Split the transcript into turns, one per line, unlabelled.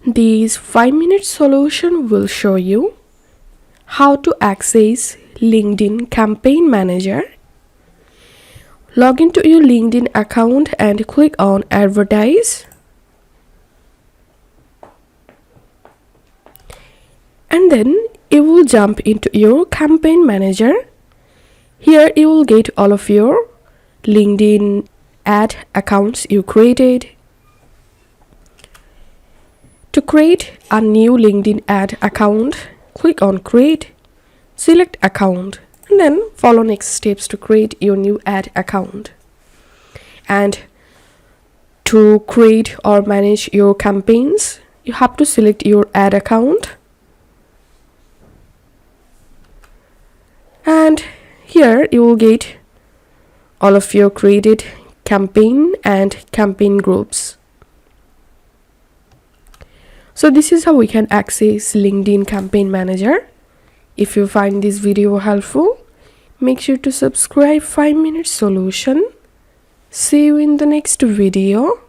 This 5-minute solution will show you how to access LinkedIn Campaign Manager. Log into your LinkedIn account and click on Advertise. And then you will jump into your Campaign Manager. Here you will get all of your LinkedIn ad accounts you created. To create a new LinkedIn ad account, click on Create, select Account, and then follow next steps to create your new ad account. And to create or manage your campaigns, you have to select your ad account. And here you will get all of your created campaign and campaign groups. So this is how we can access LinkedIn Campaign Manager. If you find this video helpful, make sure to subscribe 5-minute solution. See you in the next video.